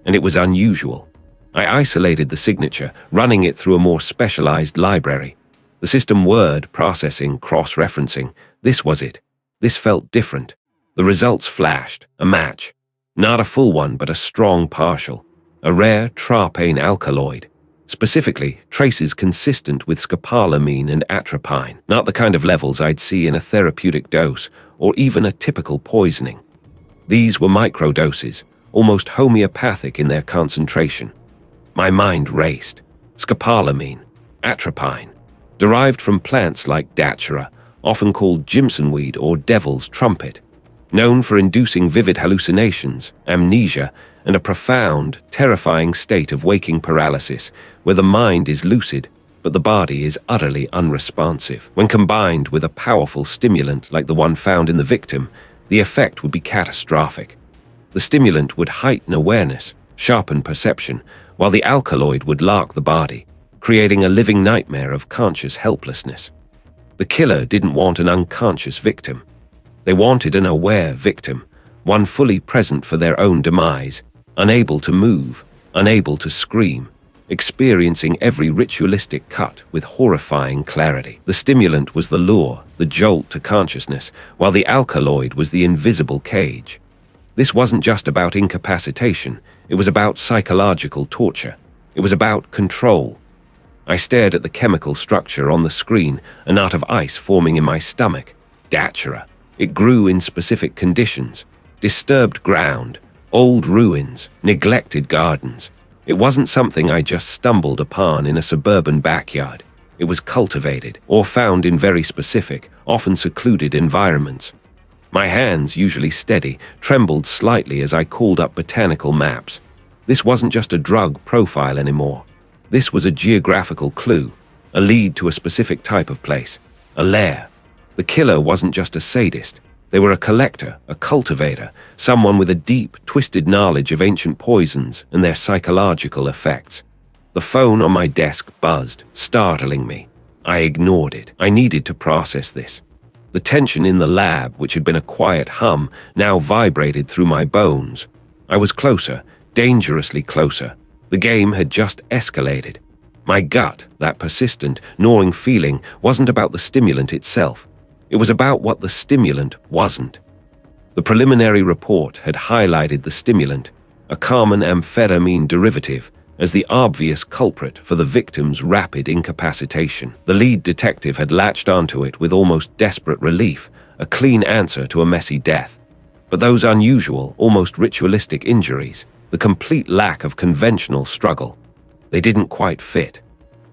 and it was unusual. I isolated the signature, running it through a more specialized library. The system word processing, cross-referencing. This was it. This felt different. The results flashed. A match. Not a full one, but a strong partial. A rare terpene alkaloid. Specifically, traces consistent with scopolamine and atropine, not the kind of levels I'd see in a therapeutic dose or even a typical poisoning. These were microdoses, almost homeopathic in their concentration. My mind raced. Scopolamine, atropine, derived from plants like datura, often called jimsonweed or devil's trumpet, known for inducing vivid hallucinations, amnesia, and a profound, terrifying state of waking paralysis where the mind is lucid but the body is utterly unresponsive. When combined with a powerful stimulant like the one found in the victim, the effect would be catastrophic. The stimulant would heighten awareness, sharpen perception, while the alkaloid would lark the body, creating a living nightmare of conscious helplessness. The killer didn't want an unconscious victim. They wanted an aware victim, one fully present for their own demise, unable to move, unable to scream, experiencing every ritualistic cut with horrifying clarity. The stimulant was the lure, the jolt to consciousness, while the alkaloid was the invisible cage. This wasn't just about incapacitation, it was about psychological torture. It was about control. I stared at the chemical structure on the screen, a knot of ice forming in my stomach. Datura. It grew in specific conditions. Disturbed ground, old ruins, neglected gardens. It wasn't something I just stumbled upon in a suburban backyard. It was cultivated, or found in very specific, often secluded environments. My hands, usually steady, trembled slightly as I called up botanical maps. This wasn't just a drug profile anymore. This was a geographical clue, a lead to a specific type of place, a lair. The killer wasn't just a sadist. They were a collector, a cultivator, someone with a deep, twisted knowledge of ancient poisons and their psychological effects. The phone on my desk buzzed, startling me. I ignored it. I needed to process this. The tension in the lab, which had been a quiet hum, now vibrated through my bones. I was closer, dangerously closer. The game had just escalated. My gut, that persistent, gnawing feeling, wasn't about the stimulant itself. It was about what the stimulant wasn't. The preliminary report had highlighted the stimulant, a common amphetamine derivative, as the obvious culprit for the victim's rapid incapacitation. The lead detective had latched onto it with almost desperate relief, a clean answer to a messy death. But those unusual, almost ritualistic injuries, the complete lack of conventional struggle, they didn't quite fit.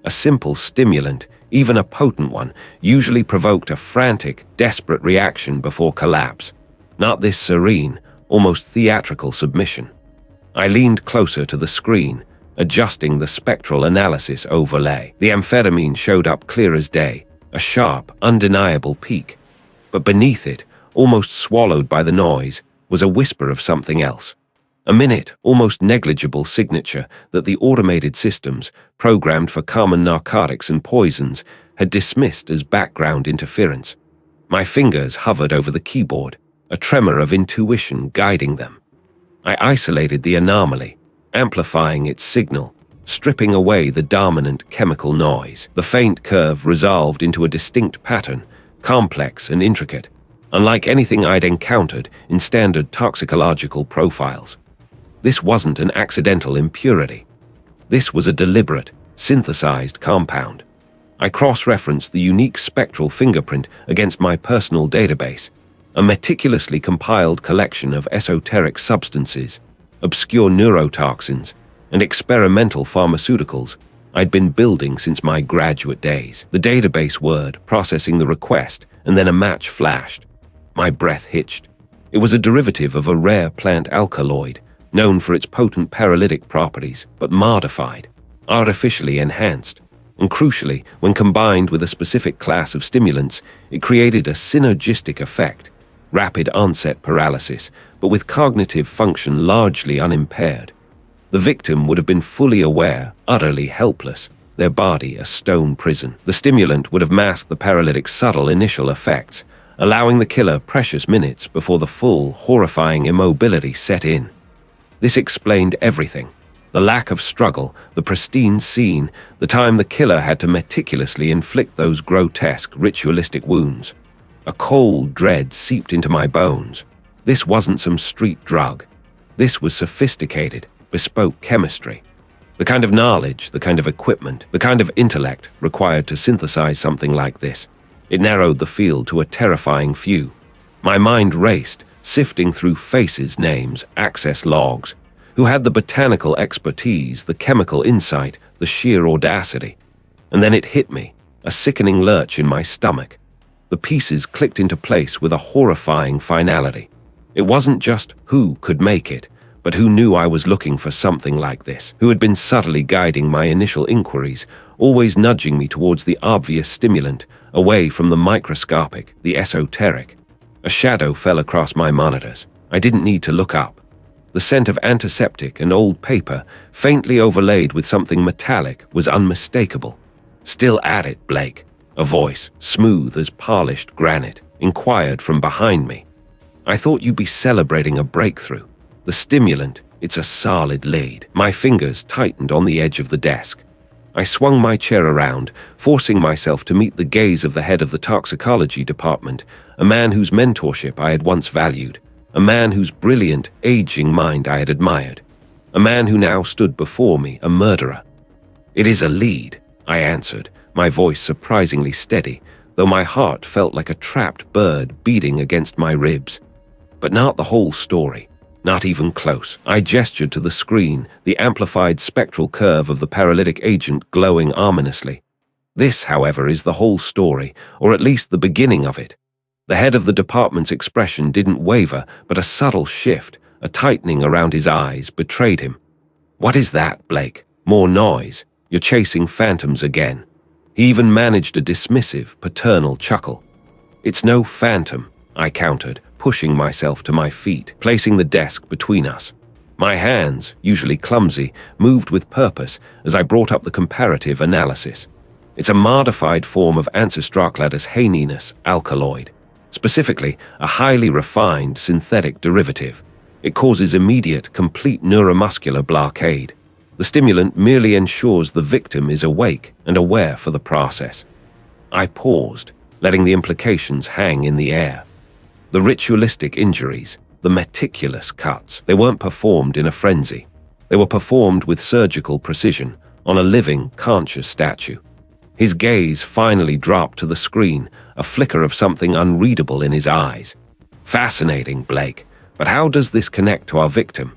A simple stimulant, even a potent one, usually provoked a frantic, desperate reaction before collapse. Not this serene, almost theatrical submission. I leaned closer to the screen, adjusting the spectral analysis overlay. The amphetamine showed up clear as day, a sharp, undeniable peak. But beneath it, almost swallowed by the noise, was a whisper of something else. A minute, almost negligible signature that the automated systems, programmed for common narcotics and poisons, had dismissed as background interference. My fingers hovered over the keyboard, a tremor of intuition guiding them. I isolated the anomaly, amplifying its signal, stripping away the dominant chemical noise. The faint curve resolved into a distinct pattern, complex and intricate, unlike anything I'd encountered in standard toxicological profiles. This wasn't an accidental impurity. This was a deliberate, synthesized compound. I cross-referenced the unique spectral fingerprint against my personal database, a meticulously compiled collection of esoteric substances, obscure neurotoxins, and experimental pharmaceuticals I'd been building since my graduate days. The database word processing the request, and then a match flashed. My breath hitched. It was a derivative of a rare plant alkaloid, known for its potent paralytic properties, but modified, artificially enhanced, and crucially, when combined with a specific class of stimulants, it created a synergistic effect, rapid onset paralysis, but with cognitive function largely unimpaired. The victim would have been fully aware, utterly helpless, their body a stone prison. The stimulant would have masked the paralytic's subtle initial effects, allowing the killer precious minutes before the full, horrifying immobility set in. This explained everything. The lack of struggle, the pristine scene, the time the killer had to meticulously inflict those grotesque, ritualistic wounds. A cold dread seeped into my bones. This wasn't some street drug. This was sophisticated, bespoke chemistry. The kind of knowledge, the kind of equipment, the kind of intellect required to synthesize something like this. It narrowed the field to a terrifying few. My mind raced, sifting through faces, names, access logs. Who had the botanical expertise, the chemical insight, the sheer audacity. And then it hit me, a sickening lurch in my stomach. The pieces clicked into place with a horrifying finality. It wasn't just who could make it, but who knew I was looking for something like this, who had been subtly guiding my initial inquiries, always nudging me towards the obvious stimulant, away from the microscopic, the esoteric. A shadow fell across my monitors. I didn't need to look up. The scent of antiseptic and old paper, faintly overlaid with something metallic, was unmistakable. "Still at it, Blake," a voice, smooth as polished granite, inquired from behind me. "I thought you'd be celebrating a breakthrough. The stimulant, it's a solid lead." My fingers tightened on the edge of the desk. I swung my chair around, forcing myself to meet the gaze of the head of the toxicology department, a man whose mentorship I had once valued. A man whose brilliant, aging mind I had admired. A man who now stood before me, a murderer. "It is a lead," I answered, my voice surprisingly steady, though my heart felt like a trapped bird beating against my ribs. But not the whole story. Not even close. I gestured to the screen, the amplified spectral curve of the paralytic agent glowing ominously. This, however, is the whole story, or at least the beginning of it. The head of the department's expression didn't waver, but a subtle shift, a tightening around his eyes, betrayed him. "What is that, Blake? More noise. You're chasing phantoms again." He even managed a dismissive, paternal chuckle. "It's no phantom," I countered, pushing myself to my feet, placing the desk between us. My hands, usually clumsy, moved with purpose as I brought up the comparative analysis. It's a modified form of Ancestrocladus haeninus alkaloid, specifically a highly refined synthetic derivative. It causes immediate, complete neuromuscular blockade. The stimulant merely ensures the victim is awake and aware for the process. I paused, letting the implications hang in the air. The ritualistic injuries, the meticulous cuts, they weren't performed in a frenzy. They were performed with surgical precision on a living, conscious statue. His gaze finally dropped to the screen, a flicker of something unreadable in his eyes. "Fascinating, Blake, but how does this connect to our victim?"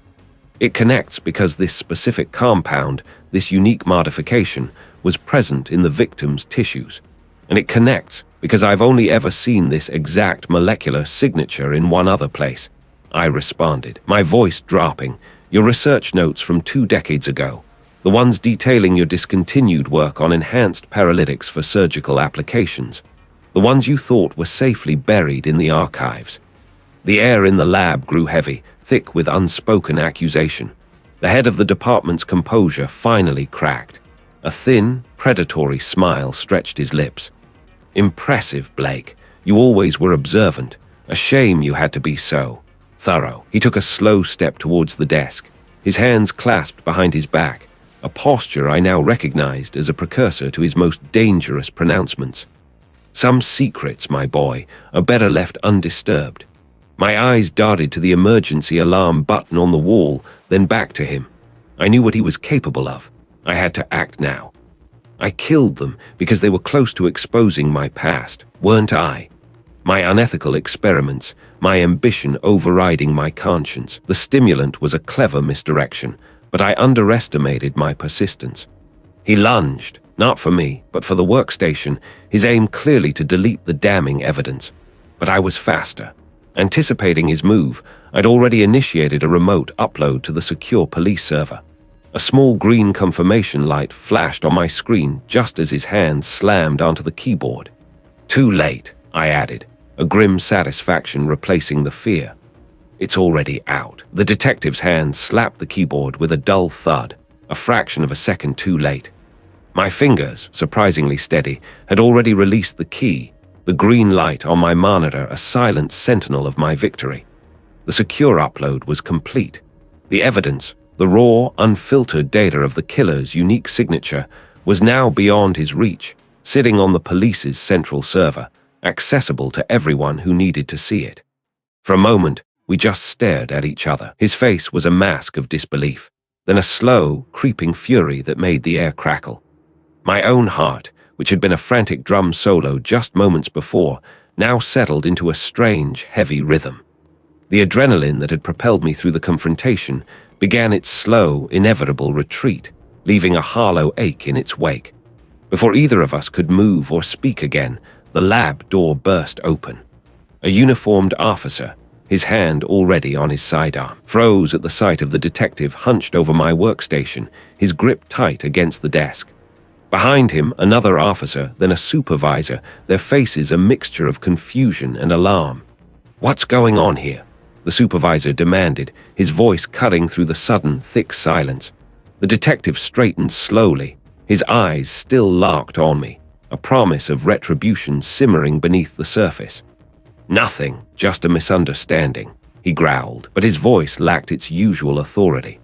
"It connects because this specific compound, this unique modification, was present in the victim's tissues. And it connects because I've only ever seen this exact molecular signature in one other place," I responded, my voice dropping. "Your research notes from 2 decades ago, the ones detailing your discontinued work on enhanced paralytics for surgical applications, the ones you thought were safely buried in the archives." The air in the lab grew heavy, thick with unspoken accusation. The head of the department's composure finally cracked. A thin, predatory smile stretched his lips. "Impressive, Blake. You always were observant. A shame you had to be so thorough." He took a slow step towards the desk, his hands clasped behind his back, a posture I now recognized as a precursor to his most dangerous pronouncements. "Some secrets, my boy, are better left undisturbed." My eyes darted to the emergency alarm button on the wall, then back to him. I knew what he was capable of. I had to act now. I killed them because they were close to exposing my past, weren't I? My unethical experiments, my ambition overriding my conscience. The stimulant was a clever misdirection, but I underestimated my persistence. He lunged, not for me, but for the workstation, his aim clearly to delete the damning evidence. But I was faster. Anticipating his move, I'd already initiated a remote upload to the secure police server. A small green confirmation light flashed on my screen just as his hand slammed onto the keyboard. "Too late," I added, a grim satisfaction replacing the fear. "It's already out." The detective's hand slapped the keyboard with a dull thud, a fraction of a second too late. My fingers, surprisingly steady, had already released the key, the green light on my monitor a silent sentinel of my victory. The secure upload was complete. The evidence, the raw, unfiltered data of the killer's unique signature, was now beyond his reach, sitting on the police's central server, accessible to everyone who needed to see it. For a moment, we just stared at each other. His face was a mask of disbelief, then a slow, creeping fury that made the air crackle. My own heart, which had been a frantic drum solo just moments before, now settled into a strange, heavy rhythm. The adrenaline that had propelled me through the confrontation began its slow, inevitable retreat, leaving a hollow ache in its wake. Before either of us could move or speak again, the lab door burst open. A uniformed officer, his hand already on his sidearm, froze at the sight of the detective hunched over my workstation, his grip tight against the desk. Behind him, another officer, then a supervisor, their faces a mixture of confusion and alarm. "What's going on here?" the supervisor demanded, his voice cutting through the sudden, thick silence. The detective straightened slowly, his eyes still locked on me, a promise of retribution simmering beneath the surface. "Nothing, just a misunderstanding," he growled, but his voice lacked its usual authority.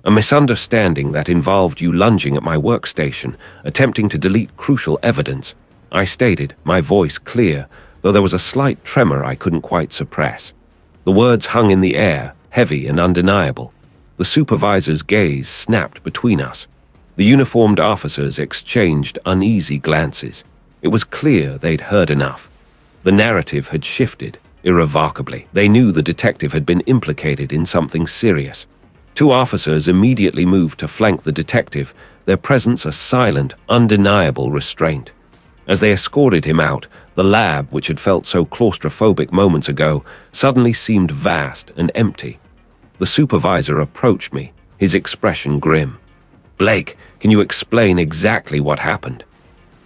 "A misunderstanding that involved you lunging at my workstation, attempting to delete crucial evidence," I stated, my voice clear, though there was a slight tremor I couldn't quite suppress. The words hung in the air, heavy and undeniable. The supervisor's gaze snapped between us. The uniformed officers exchanged uneasy glances. It was clear they'd heard enough. The narrative had shifted, irrevocably. They knew the detective had been implicated in something serious. Two officers immediately moved to flank the detective, their presence a silent, undeniable restraint. As they escorted him out, the lab, which had felt so claustrophobic moments ago, suddenly seemed vast and empty. The supervisor approached me, his expression grim. "Blake, can you explain exactly what happened?"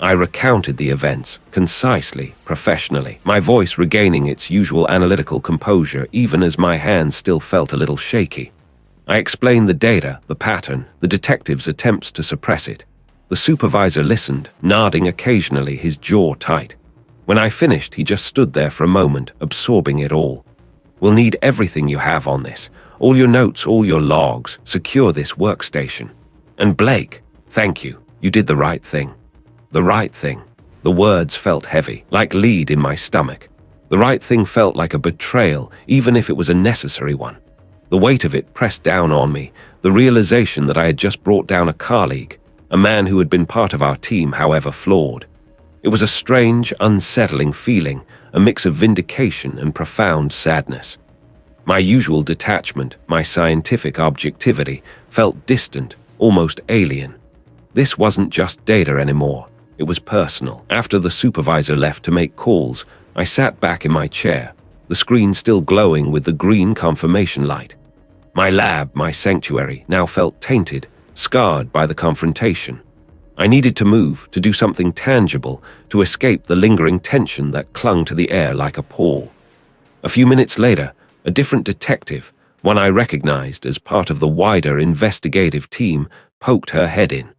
I recounted the events, concisely, professionally, my voice regaining its usual analytical composure even as my hands still felt a little shaky. I explained the data, the pattern, the detective's attempts to suppress it. The supervisor listened, nodding occasionally, his jaw tight. When I finished, he just stood there for a moment, absorbing it all. "We'll need everything you have on this. All your notes, all your logs. Secure this workstation. And Blake, thank you. You did the right thing." The right thing. The words felt heavy, like lead in my stomach. The right thing felt like a betrayal, even if it was a necessary one. The weight of it pressed down on me, the realization that I had just brought down a colleague, a man who had been part of our team, however flawed. It was a strange, unsettling feeling, a mix of vindication and profound sadness. My usual detachment, my scientific objectivity, felt distant, almost alien. This wasn't just data anymore. It was personal. After the supervisor left to make calls, I sat back in my chair, the screen still glowing with the green confirmation light. My lab, my sanctuary, now felt tainted, scarred by the confrontation. I needed to move, to do something tangible, to escape the lingering tension that clung to the air like a pall. A few minutes later, a different detective, one I recognized as part of the wider investigative team, poked her head in.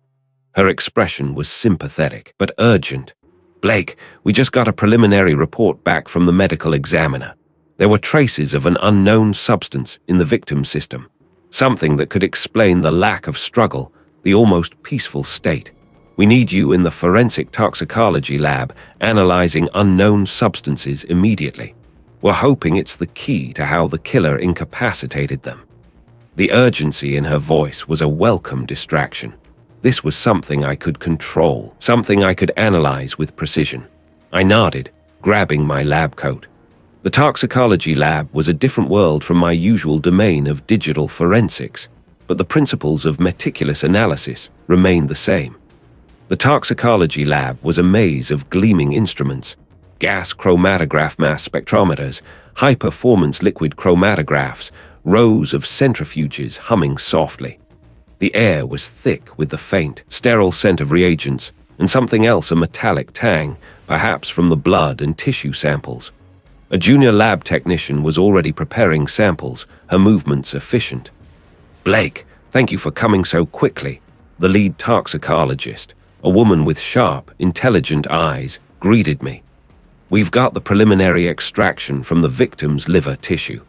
Her expression was sympathetic, but urgent. "Blake, we just got a preliminary report back from the medical examiner. There were traces of an unknown substance in the victim's system, something that could explain the lack of struggle, the almost peaceful state. We need you in the forensic toxicology lab analyzing unknown substances immediately. We're hoping it's the key to how the killer incapacitated them." The urgency in her voice was a welcome distraction. This was something I could control, something I could analyze with precision. I nodded, grabbing my lab coat. The toxicology lab was a different world from my usual domain of digital forensics, but the principles of meticulous analysis remained the same. The toxicology lab was a maze of gleaming instruments, gas chromatograph mass spectrometers, high-performance liquid chromatographs, rows of centrifuges humming softly. The air was thick with the faint, sterile scent of reagents, and something else, a metallic tang, perhaps from the blood and tissue samples. A junior lab technician was already preparing samples, her movements efficient. "Blake, thank you for coming so quickly." The lead toxicologist, a woman with sharp, intelligent eyes, greeted me. "We've got the preliminary extraction from the victim's liver tissue.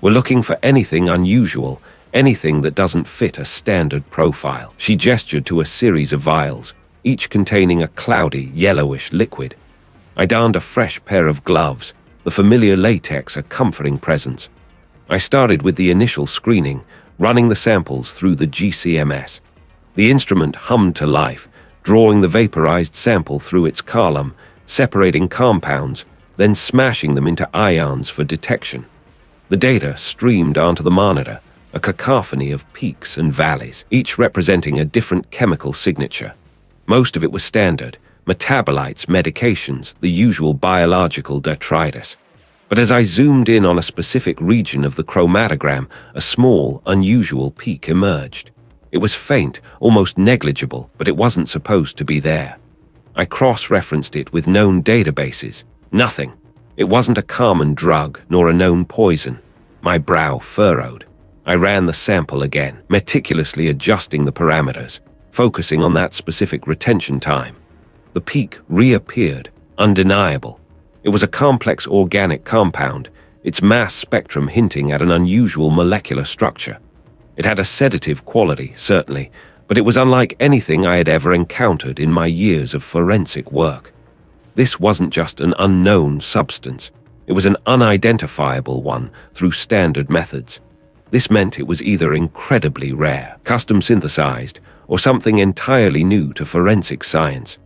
We're looking for anything unusual, anything that doesn't fit a standard profile." She gestured to a series of vials, each containing a cloudy, yellowish liquid. I donned a fresh pair of gloves, the familiar latex a comforting presence. I started with the initial screening, running the samples through the GCMS. The instrument hummed to life, drawing the vaporized sample through its column, separating compounds, then smashing them into ions for detection. The data streamed onto the monitor, a cacophony of peaks and valleys, each representing a different chemical signature. Most of it was standard, metabolites, medications, the usual biological detritus. But as I zoomed in on a specific region of the chromatogram, a small, unusual peak emerged. It was faint, almost negligible, but it wasn't supposed to be there. I cross-referenced it with known databases. Nothing. It wasn't a common drug, nor a known poison. My brow furrowed. I ran the sample again, meticulously adjusting the parameters, focusing on that specific retention time. The peak reappeared, undeniable. It was a complex organic compound, its mass spectrum hinting at an unusual molecular structure. It had a sedative quality, certainly, but it was unlike anything I had ever encountered in my years of forensic work. This wasn't just an unknown substance. It was an unidentifiable one through standard methods. This meant it was either incredibly rare, custom synthesized, or something entirely new to forensic science.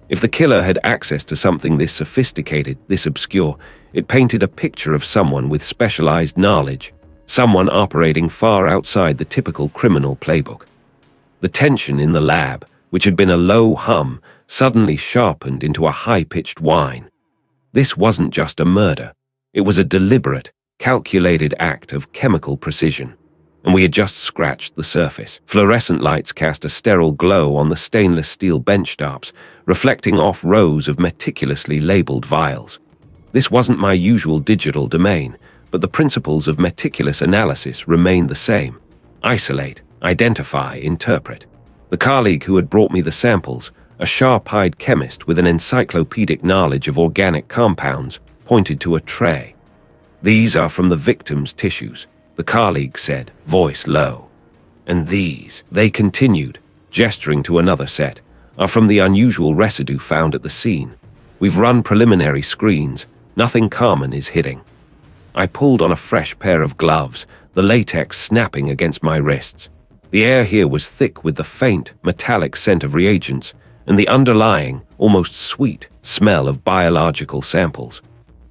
If the killer had access to something this sophisticated, this obscure, it painted a picture of someone with specialized knowledge, someone operating far outside the typical criminal playbook. The tension in the lab, which had been a low hum, suddenly sharpened into a high-pitched whine. This wasn't just a murder. It was a deliberate, calculated act of chemical precision. And we had just scratched the surface. Fluorescent lights cast a sterile glow on the stainless steel bench tops, reflecting off rows of meticulously labeled vials. This wasn't my usual digital domain, but the principles of meticulous analysis remained the same. Isolate, identify, interpret. The colleague who had brought me the samples, a sharp-eyed chemist with an encyclopedic knowledge of organic compounds, pointed to a tray. "These are from the victim's tissues," the colleague said, voice low. "And these," they continued, gesturing to another set, "are from the unusual residue found at the scene. We've run preliminary screens. Nothing common is hitting." I pulled on a fresh pair of gloves, the latex snapping against my wrists. The air here was thick with the faint, metallic scent of reagents and the underlying, almost sweet, smell of biological samples.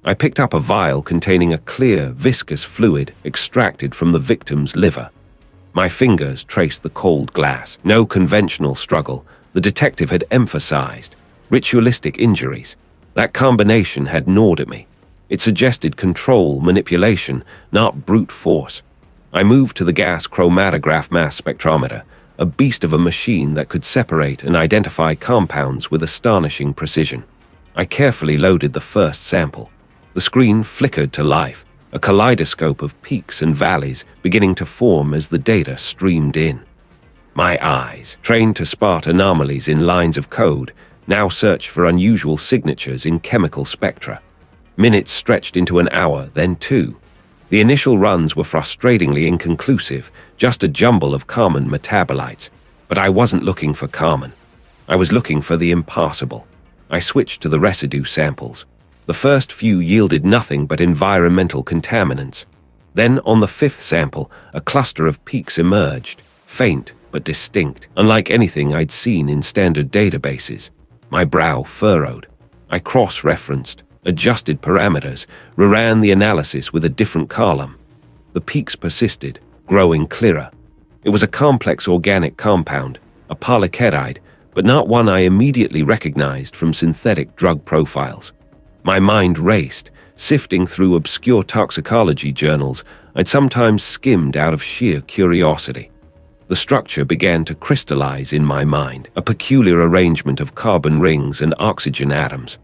I picked up a vial containing a clear, viscous fluid extracted from the victim's liver. My fingers traced the cold glass. No conventional struggle. The detective had emphasized ritualistic injuries. That combination had gnawed at me. It suggested control, manipulation, not brute force. I moved to the gas chromatograph mass spectrometer, a beast of a machine that could separate and identify compounds with astonishing precision. I carefully loaded the first sample. The screen flickered to life, a kaleidoscope of peaks and valleys beginning to form as the data streamed in. My eyes, trained to spot anomalies in lines of code, now searched for unusual signatures in chemical spectra. Minutes stretched into an hour, then two. The initial runs were frustratingly inconclusive, just a jumble of common metabolites. But I wasn't looking for common. I was looking for the impossible. I switched to the residue samples. The first few yielded nothing but environmental contaminants. Then, on the fifth sample, a cluster of peaks emerged, faint but distinct, unlike anything I'd seen in standard databases. My brow furrowed. I cross-referenced, adjusted parameters, reran the analysis with a different column. The peaks persisted, growing clearer. It was a complex organic compound, a polykeride, but not one I immediately recognized from synthetic drug profiles. My mind raced, sifting through obscure toxicology journals I'd sometimes skimmed out of sheer curiosity. The structure began to crystallize in my mind, a peculiar arrangement of carbon rings and oxygen atoms.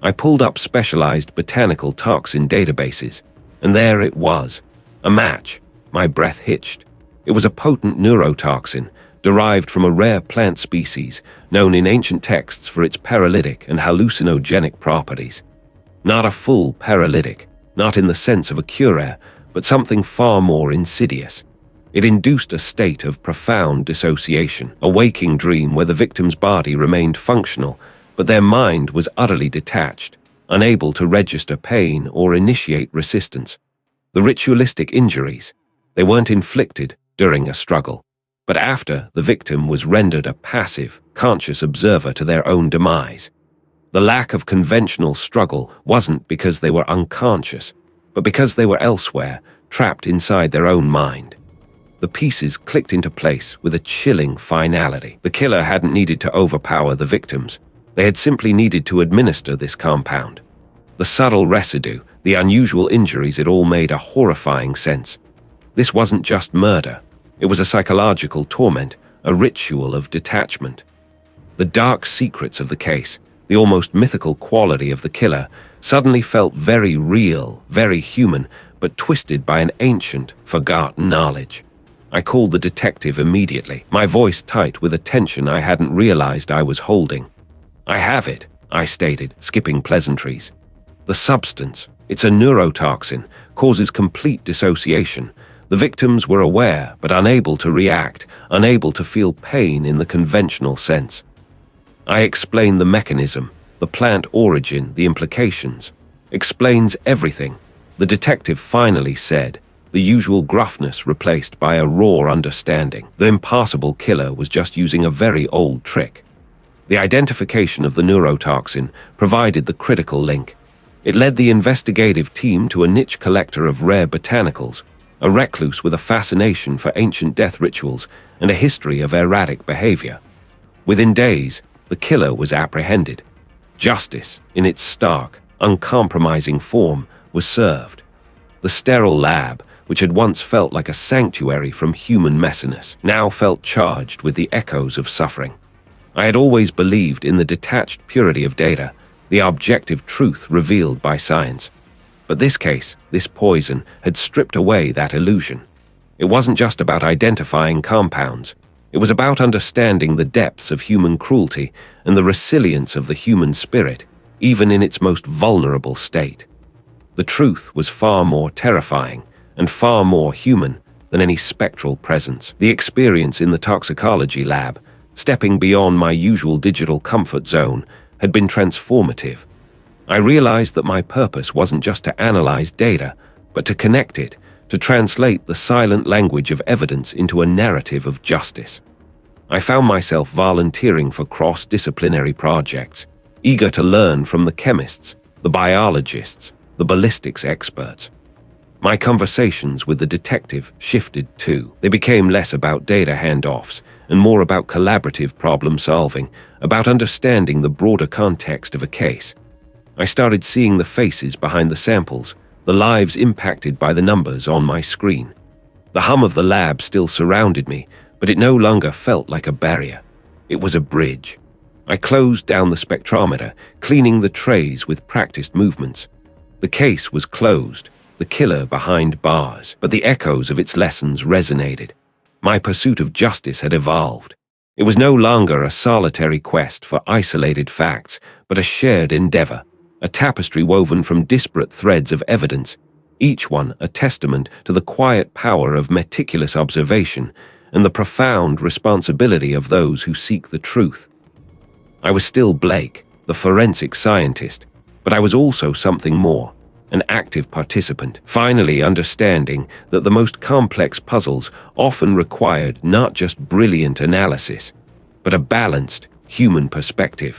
I pulled up specialized botanical toxin databases, and there it was, a match. My breath hitched. It was a potent neurotoxin, derived from a rare plant species known in ancient texts for its paralytic and hallucinogenic properties. Not a full paralytic, not in the sense of a cure, but something far more insidious. It induced a state of profound dissociation, a waking dream where the victim's body remained functional, but their mind was utterly detached, unable to register pain or initiate resistance. The ritualistic injuries, they weren't inflicted during a struggle, but after the victim was rendered a passive, conscious observer to their own demise. The lack of conventional struggle wasn't because they were unconscious, but because they were elsewhere, trapped inside their own mind. The pieces clicked into place with a chilling finality. The killer hadn't needed to overpower the victims. They had simply needed to administer this compound. The subtle residue, the unusual injuries, it all made a horrifying sense. This wasn't just murder. It was a psychological torment, a ritual of detachment. The dark secrets of the case, the almost mythical quality of the killer, suddenly felt very real, very human, but twisted by an ancient, forgotten knowledge. I called the detective immediately, my voice tight with a tension I hadn't realized I was holding. "I have it," I stated, skipping pleasantries. "The substance, it's a neurotoxin, causes complete dissociation. The victims were aware, but unable to react, unable to feel pain in the conventional sense." I explained the mechanism, the plant origin, the implications. "Explains everything," the detective finally said, the usual gruffness replaced by a raw understanding. The impassable killer was just using a very old trick. The identification of the neurotoxin provided the critical link. It led the investigative team to a niche collector of rare botanicals, a recluse with a fascination for ancient death rituals and a history of erratic behavior. Within days, the killer was apprehended. Justice, in its stark, uncompromising form, was served. The sterile lab, which had once felt like a sanctuary from human messiness, now felt charged with the echoes of suffering. I had always believed in the detached purity of data, the objective truth revealed by science. But this case, this poison, had stripped away that illusion. It wasn't just about identifying compounds. It was about understanding the depths of human cruelty and the resilience of the human spirit, even in its most vulnerable state. The truth was far more terrifying and far more human than any spectral presence. The experience in the toxicology lab, stepping beyond my usual digital comfort zone, had been transformative. I realized that my purpose wasn't just to analyze data, but to connect it, to translate the silent language of evidence into a narrative of justice. I found myself volunteering for cross-disciplinary projects, eager to learn from the chemists, the biologists, the ballistics experts. My conversations with the detective shifted too. They became less about data handoffs and more about collaborative problem-solving, about understanding the broader context of a case. I started seeing the faces behind the samples, the lives impacted by the numbers on my screen. The hum of the lab still surrounded me, but it no longer felt like a barrier. It was a bridge. I closed down the spectrometer, cleaning the trays with practiced movements. The case was closed, the killer behind bars, but the echoes of its lessons resonated. My pursuit of justice had evolved. It was no longer a solitary quest for isolated facts, but a shared endeavor, a tapestry woven from disparate threads of evidence, each one a testament to the quiet power of meticulous observation and the profound responsibility of those who seek the truth. I was still Blake, the forensic scientist, but I was also something more, an active participant, finally understanding that the most complex puzzles often required not just brilliant analysis, but a balanced, human perspective.